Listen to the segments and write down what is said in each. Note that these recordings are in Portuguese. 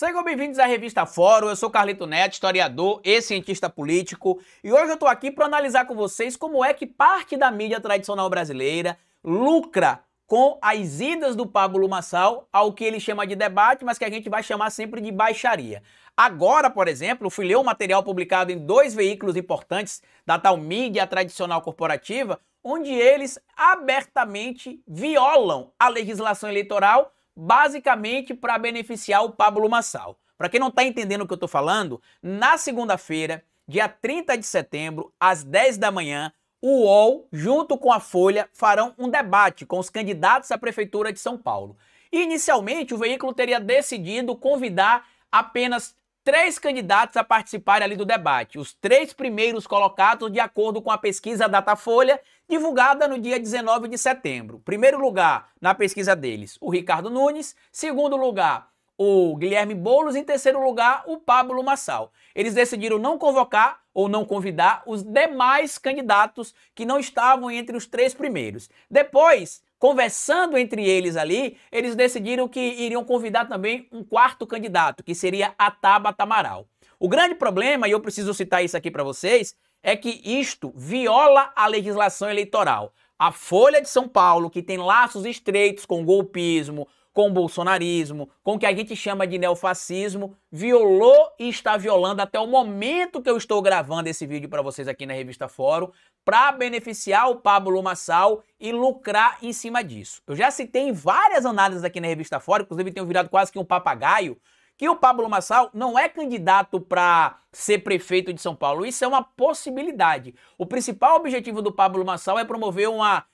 Sejam bem-vindos à Revista Fórum, eu sou Carlito Neto, historiador e cientista político, e hoje eu estou aqui para analisar com vocês como é que parte da mídia tradicional brasileira lucra com as idas do Pablo Marçal ao que ele chama de debate, mas que a gente vai chamar sempre de baixaria. Agora, por exemplo, fui ler um material publicado em dois veículos importantes da tal mídia tradicional corporativa, onde eles abertamente violam a legislação eleitoral basicamente para beneficiar o Pablo Marçal. Para quem não está entendendo o que eu estou falando, na segunda-feira, dia 30 de setembro, às 10 da manhã, o UOL, junto com a Folha, farão um debate com os candidatos à Prefeitura de São Paulo. E, inicialmente, o veículo teria decidido convidar apenas 3 candidatos a participarem ali do debate, os 3 primeiros colocados de acordo com a pesquisa Datafolha, divulgada no dia 19 de setembro. Primeiro lugar, na pesquisa deles, o Ricardo Nunes. Segundo lugar, o Guilherme Boulos. Em terceiro lugar, o Pablo Marçal. Eles decidiram não convocar ou não convidar os demais candidatos que não estavam entre os 3 primeiros. Depois, conversando entre eles ali, eles decidiram que iriam convidar também um 4º candidato, que seria a Tabata Amaral. O grande problema, e eu preciso citar isso aqui para vocês, é que isto viola a legislação eleitoral. A Folha de São Paulo, que tem laços estreitos com o golpismo, com o bolsonarismo, com o que a gente chama de neofascismo, violou e está violando até o momento que eu estou gravando esse vídeo para vocês aqui na Revista Fórum, para beneficiar o Pablo Marçal e lucrar em cima disso. Eu já citei em várias análises aqui na Revista Fórum, inclusive tenho virado quase que um papagaio, que o Pablo Marçal não é candidato para ser prefeito de São Paulo. Isso é uma possibilidade. O principal objetivo do Pablo Marçal é promover uma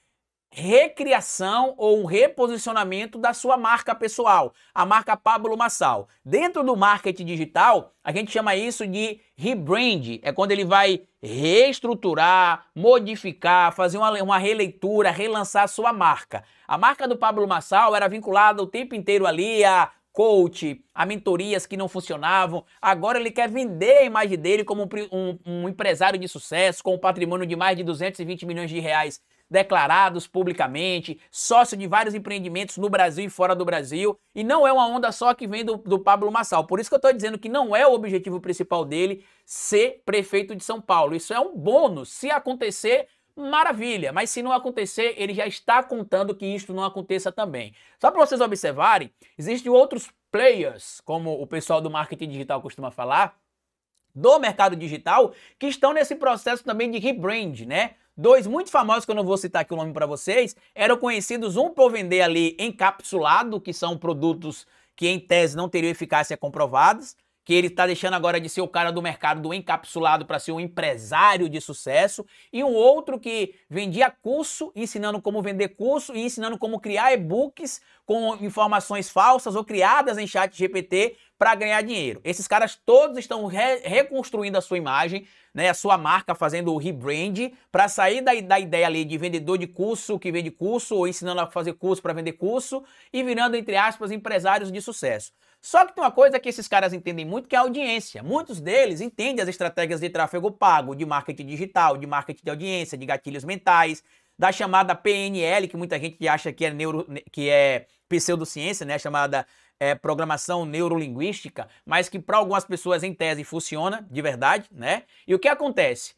recriação ou um reposicionamento da sua marca pessoal, a marca Pablo Marçal. Dentro do marketing digital, a gente chama isso de rebrand, é quando ele vai reestruturar, modificar, fazer uma releitura, relançar a sua marca. A marca do Pablo Marçal era vinculada o tempo inteiro ali a coach, a mentorias que não funcionavam. Agora ele quer vender a imagem dele como um empresário de sucesso, com um patrimônio de mais de 220 milhões de reais declarados publicamente, sócio de vários empreendimentos no Brasil e fora do Brasil, e não é uma onda só que vem do Pablo Marçal. Por isso que eu estou dizendo que não é o objetivo principal dele ser prefeito de São Paulo. Isso é um bônus. Se acontecer, maravilha, mas se não acontecer, ele já está contando que isto não aconteça também. Só para vocês observarem, existem outros players, como o pessoal do marketing digital costuma falar, do mercado digital, que estão nesse processo também de rebrand, né? 2 muito famosos, que eu não vou citar aqui o nome para vocês, eram conhecidos, um por vender ali encapsulado, que são produtos que em tese não teriam eficácia comprovadas, que ele está deixando agora de ser o cara do mercado do encapsulado para ser um empresário de sucesso, e um outro que vendia curso, ensinando como vender curso e ensinando como criar e-books com informações falsas ou criadas em chat GPT para ganhar dinheiro. Esses caras todos estão reconstruindo a sua imagem, né, a sua marca, fazendo o rebrand, para sair da ideia ali de vendedor de curso que vende curso, ou ensinando a fazer curso para vender curso, e virando, entre aspas, empresários de sucesso. Só que tem uma coisa que esses caras entendem muito, que é a audiência. Muitos deles entendem as estratégias de tráfego pago, de marketing digital, de marketing de audiência, de gatilhos mentais, da chamada PNL, que muita gente acha que é pseudociência, né, chamada programação neurolinguística, mas que para algumas pessoas em tese funciona de verdade, né? E o que acontece?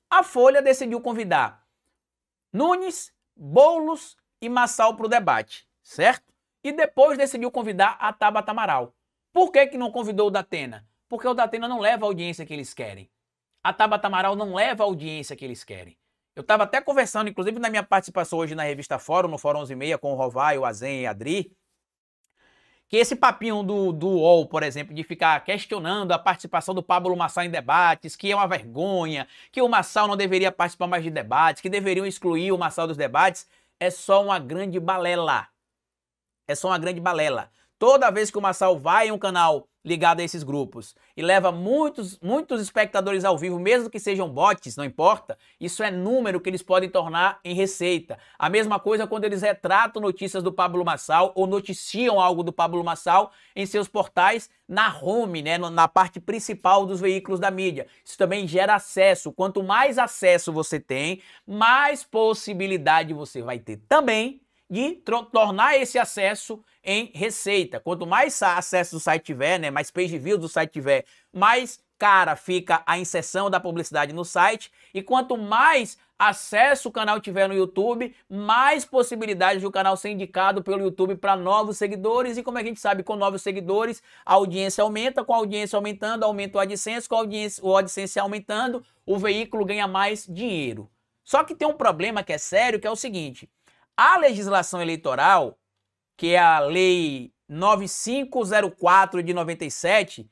A Folha decidiu convidar Nunes, Boulos e Marçal para o debate, certo? E depois decidiu convidar a Tabata Amaral. Por que não convidou o Datena? Porque o Datena não leva a audiência que eles querem. A Tabata Amaral não leva a audiência que eles querem. Eu estava até conversando, inclusive na minha participação hoje na Revista Fórum, no Fórum 11h30, com o Rovai, o Azen e a Adri, que esse papinho do UOL, por exemplo, de ficar questionando a participação do Pablo Marçal em debates, que é uma vergonha, que o Marçal não deveria participar mais de debates, que deveriam excluir o Marçal dos debates, é só uma grande balela. É só uma grande balela. Toda vez que o Marçal vai em um canal ligado a esses grupos e leva muitos espectadores ao vivo, mesmo que sejam bots, não importa, isso é número que eles podem tornar em receita. A mesma coisa quando eles retratam notícias do Pablo Marçal ou noticiam algo do Pablo Marçal em seus portais na home, né, na parte principal dos veículos da mídia. Isso também gera acesso. Quanto mais acesso você tem, mais possibilidade você vai ter também de tornar esse acesso em receita. Quanto mais acesso do site tiver, né, mais page views do site tiver, mais cara fica a inserção da publicidade no site, e quanto mais acesso o canal tiver no YouTube, mais possibilidades do canal ser indicado pelo YouTube para novos seguidores, e como a gente sabe, com novos seguidores, a audiência aumenta, com a audiência aumentando, aumenta o AdSense, com o AdSense aumentando, o veículo ganha mais dinheiro. Só que tem um problema que é sério, que é o seguinte: a legislação eleitoral, que é a Lei 9504 de 97,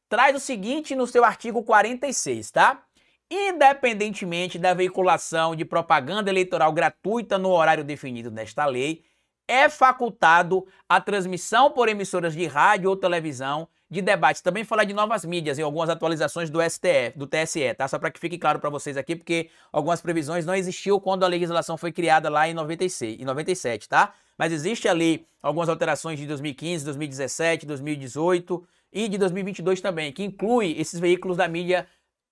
traz o seguinte no seu artigo 46, tá? Independentemente da veiculação de propaganda eleitoral gratuita no horário definido nesta lei, é facultado a transmissão por emissoras de rádio ou televisão de debates. Também falar de novas mídias em algumas atualizações do STF, do TSE, tá? Só para que fique claro para vocês aqui, porque algumas previsões não existiam quando a legislação foi criada lá em 97, tá? Mas existe ali algumas alterações de 2015, 2017, 2018 e de 2022 também, que inclui esses veículos da mídia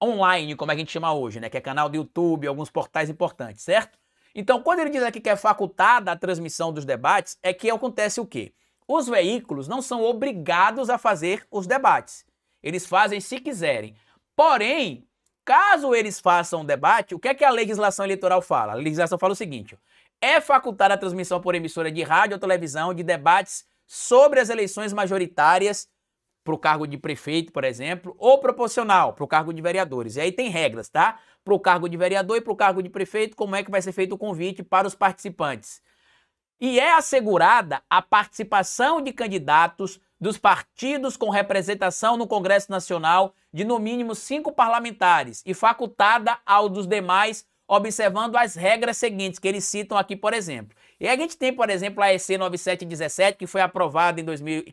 online, como a gente chama hoje, né? Que é canal do YouTube, alguns portais importantes, certo? Então, quando ele diz aqui que é facultada a transmissão dos debates, é que acontece o quê? Os veículos não são obrigados a fazer os debates. Eles fazem se quiserem. Porém, caso eles façam um debate, o que é que a legislação eleitoral fala? A legislação fala o seguinte: é facultada a transmissão por emissora de rádio ou televisão de debates sobre as eleições majoritárias para o cargo de prefeito, por exemplo, ou proporcional para o cargo de vereadores. E aí tem regras, tá? Para o cargo de vereador e para o cargo de prefeito, como é que vai ser feito o convite para os participantes. E é assegurada a participação de candidatos dos partidos com representação no Congresso Nacional de no mínimo 5 parlamentares e facultada ao dos demais, observando as regras seguintes que eles citam aqui, por exemplo. E a gente tem, por exemplo, a EC 9717, que foi aprovada em 2000,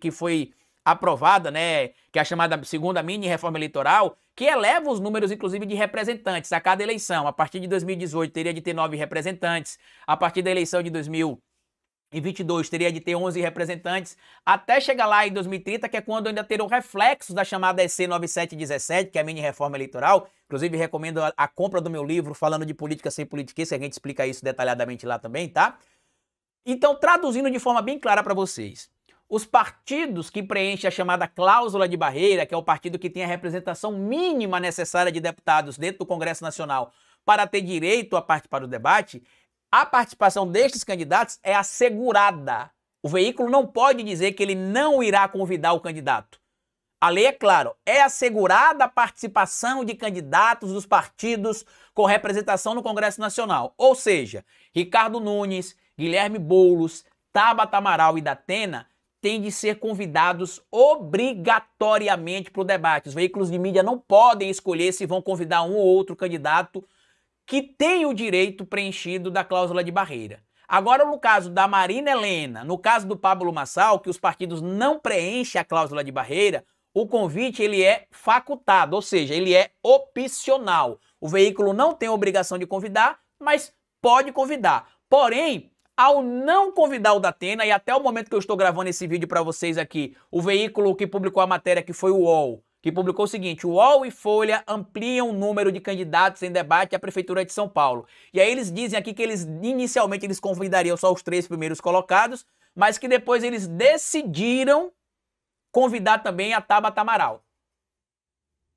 né, que é a chamada segunda mini reforma eleitoral, que eleva os números, inclusive, de representantes a cada eleição. A partir de 2018 teria de ter 9 representantes, a partir da eleição de 2022 teria de ter 11 representantes, até chegar lá em 2030, que é quando ainda terão reflexos da chamada EC 9717, que é a mini reforma eleitoral. Inclusive, recomendo a compra do meu livro falando de política sem politiquice, que a gente explica isso detalhadamente lá também, tá? Então, traduzindo de forma bem clara para vocês, os partidos que preenchem a chamada cláusula de barreira, que é o partido que tem a representação mínima necessária de deputados dentro do Congresso Nacional para ter direito a participar do debate, a participação destes candidatos é assegurada. O veículo não pode dizer que ele não irá convidar o candidato. A lei é clara, é assegurada a participação de candidatos dos partidos com representação no Congresso Nacional. Ou seja, Ricardo Nunes, Guilherme Boulos, Tabata Amaral e Datena têm de ser convidados obrigatoriamente para o debate. Os veículos de mídia não podem escolher se vão convidar um ou outro candidato que tem o direito preenchido da cláusula de barreira. Agora, no caso da Marina Helena, no caso do Pablo Marçal, que os partidos não preenchem a cláusula de barreira, o convite ele é facultado, ou seja, ele é opcional. O veículo não tem a obrigação de convidar, mas pode convidar. Porém, ao não convidar o Datena, e até o momento que eu estou gravando esse vídeo para vocês aqui, o veículo que publicou a matéria, que foi o UOL, que publicou o seguinte: o UOL e Folha ampliam o número de candidatos em debate à Prefeitura de São Paulo. E aí eles dizem aqui que inicialmente eles convidariam só os 3 primeiros colocados, mas que depois eles decidiram convidar também a Tabata Amaral.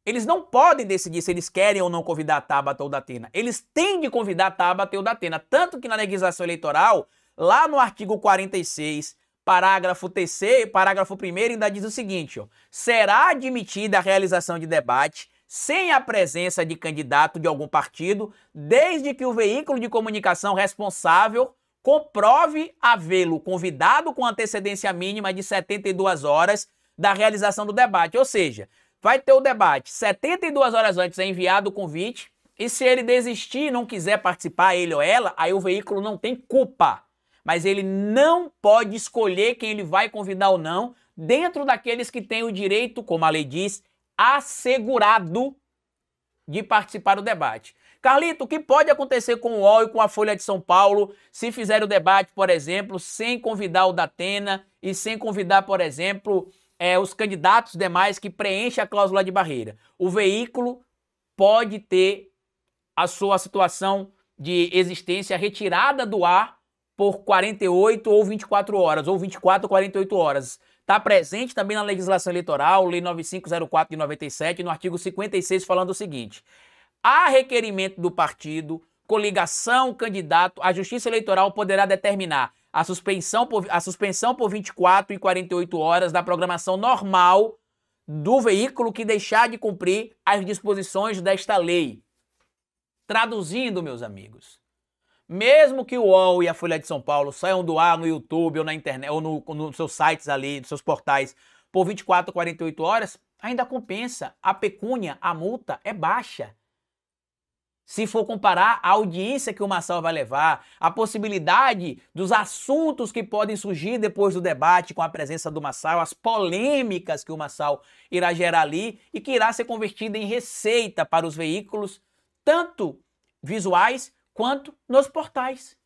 Eles não podem decidir se eles querem ou não convidar a Tabata ou Datena. Eles têm de convidar a Tabata ou Datena. Tanto que na legislação eleitoral, lá no artigo 46, parágrafo 3º, parágrafo 1º, ainda diz o seguinte: será admitida a realização de debate sem a presença de candidato de algum partido, desde que o veículo de comunicação responsável comprove havê-lo convidado com antecedência mínima de 72 horas da realização do debate. Ou seja, vai ter o debate, 72 horas antes é enviado o convite, e se ele desistir e não quiser participar, ele ou ela, aí o veículo não tem culpa. Mas ele não pode escolher quem ele vai convidar ou não, dentro daqueles que têm o direito, como a lei diz, assegurado de participar do debate. Carlito, o que pode acontecer com o UOL e com a Folha de São Paulo se fizer o debate, por exemplo, sem convidar o Datena e sem convidar, por exemplo, os candidatos demais que preenchem a cláusula de barreira? O veículo pode ter a sua situação de existência retirada do ar por 48 ou 24 horas, ou 24 ou 48 horas. Está presente também na legislação eleitoral, Lei 9504 de 97, no artigo 56, falando o seguinte: a requerimento do partido, coligação, candidato, a Justiça Eleitoral poderá determinar a suspensão por 24 e 48 horas da programação normal do veículo que deixar de cumprir as disposições desta lei. Traduzindo, meus amigos, mesmo que o UOL e a Folha de São Paulo saiam do ar no YouTube ou na internet, ou nos seus sites ali, nos seus portais, por 24 ou 48 horas, ainda compensa. A pecúnia, a multa é baixa. Se for comparar a audiência que o Marçal vai levar, a possibilidade dos assuntos que podem surgir depois do debate com a presença do Marçal, as polêmicas que o Marçal irá gerar ali e que irá ser convertida em receita para os veículos, tanto visuais quanto nos portais.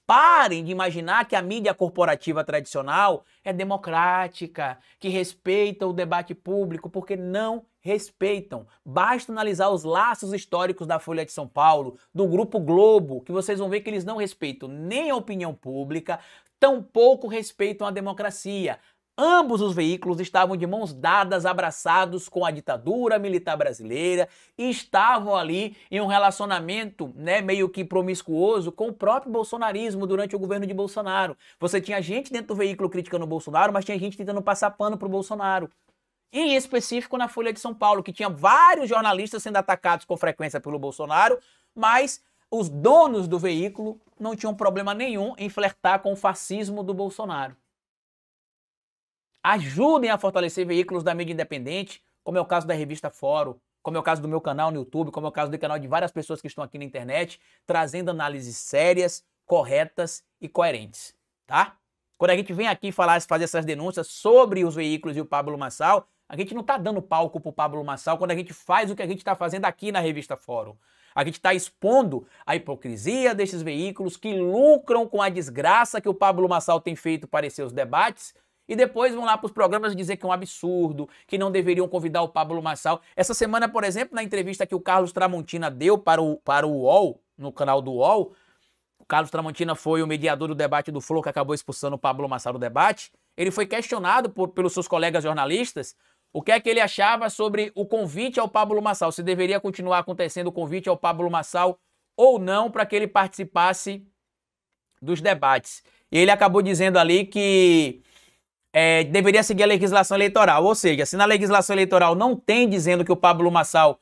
Parem de imaginar que a mídia corporativa tradicional é democrática, que respeita o debate público, porque não respeitam. Basta analisar os laços históricos da Folha de São Paulo, do Grupo Globo, que vocês vão ver que eles não respeitam nem a opinião pública, tampouco respeitam a democracia. Ambos os veículos estavam de mãos dadas, abraçados com a ditadura militar brasileira e estavam ali em um relacionamento, meio que promiscuoso com o próprio bolsonarismo durante o governo de Bolsonaro. Você tinha gente dentro do veículo criticando o Bolsonaro, mas tinha gente tentando passar pano para o Bolsonaro. Em específico na Folha de São Paulo, que tinha vários jornalistas sendo atacados com frequência pelo Bolsonaro, mas os donos do veículo não tinham problema nenhum em flertar com o fascismo do Bolsonaro. Ajudem a fortalecer veículos da mídia independente, como é o caso da revista Fórum, como é o caso do meu canal no YouTube, como é o caso do canal de várias pessoas que estão aqui na internet, trazendo análises sérias, corretas e coerentes, tá? Quando a gente vem aqui fazer essas denúncias sobre os veículos e o Pablo Marçal, a gente não está dando palco para o Pablo Marçal quando a gente faz o que a gente está fazendo aqui na revista Fórum. A gente está expondo a hipocrisia desses veículos que lucram com a desgraça que o Pablo Marçal tem feito parecer os debates, e depois vão lá para os programas dizer que é um absurdo, que não deveriam convidar o Pablo Marçal. Essa semana, por exemplo, na entrevista que o Carlos Tramontina deu para o UOL, no canal do UOL, o Carlos Tramontina foi o mediador do debate do Flow, que acabou expulsando o Pablo Marçal do debate. Ele foi questionado pelos seus colegas jornalistas o que é que ele achava sobre o convite ao Pablo Marçal, se deveria continuar acontecendo o convite ao Pablo Marçal ou não para que ele participasse dos debates. E ele acabou dizendo ali que deveria seguir a legislação eleitoral, ou seja, se na legislação eleitoral não tem dizendo que o Pablo Marçal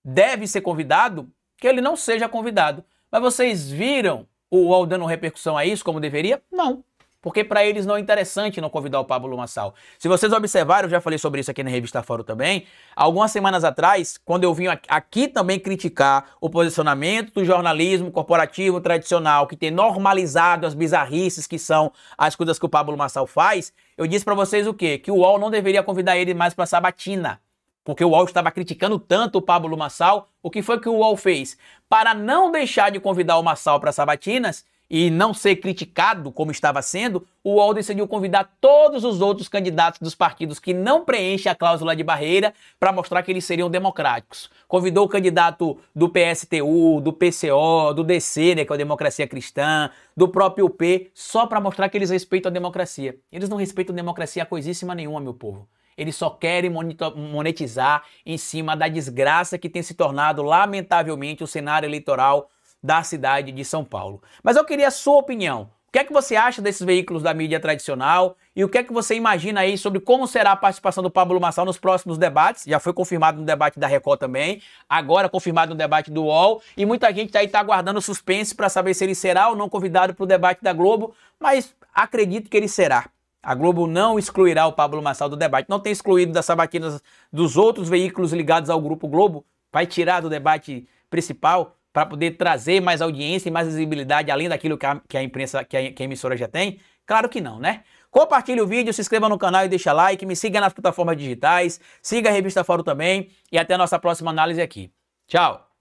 deve ser convidado, que ele não seja convidado. Mas vocês viram o UOL dando repercussão a isso como deveria? Não, porque para eles não é interessante não convidar o Pablo Marçal. Se vocês observaram, eu já falei sobre isso aqui na revista Fórum também, algumas semanas atrás, quando eu vim aqui também criticar o posicionamento do jornalismo corporativo tradicional, que tem normalizado as bizarrices que são as coisas que o Pablo Marçal faz, eu disse para vocês o quê? Que o UOL não deveria convidar ele mais para sabatina, porque o UOL estava criticando tanto o Pablo Marçal. O que foi que o UOL fez? Para não deixar de convidar o Marçal para sabatinas e não ser criticado como estava sendo, o UOL decidiu convidar todos os outros candidatos dos partidos que não preenchem a cláusula de barreira para mostrar que eles seriam democráticos. Convidou o candidato do PSTU, do PCO, do DC, que é a Democracia Cristã, do próprio UP, só para mostrar que eles respeitam a democracia. Eles não respeitam a democracia coisíssima nenhuma, meu povo. Eles só querem monetizar em cima da desgraça que tem se tornado, lamentavelmente, o cenário eleitoral da cidade de São Paulo. Mas eu queria a sua opinião. O que é que você acha desses veículos da mídia tradicional e o que é que você imagina aí sobre como será a participação do Pablo Marçal nos próximos debates? Já foi confirmado no debate da Record também, agora confirmado no debate do UOL, e muita gente aí está aguardando suspense para saber se ele será ou não convidado para o debate da Globo, mas acredito que ele será. A Globo não excluirá o Pablo Marçal do debate. Não tem excluído das sabatinas dos outros veículos ligados ao Grupo Globo. Vai tirar do debate principal para poder trazer mais audiência e mais visibilidade, além daquilo que a imprensa, que a emissora já tem? Claro que não, né? Compartilhe o vídeo, se inscreva no canal e deixa like, me siga nas plataformas digitais, siga a revista Fórum também e até a nossa próxima análise aqui. Tchau!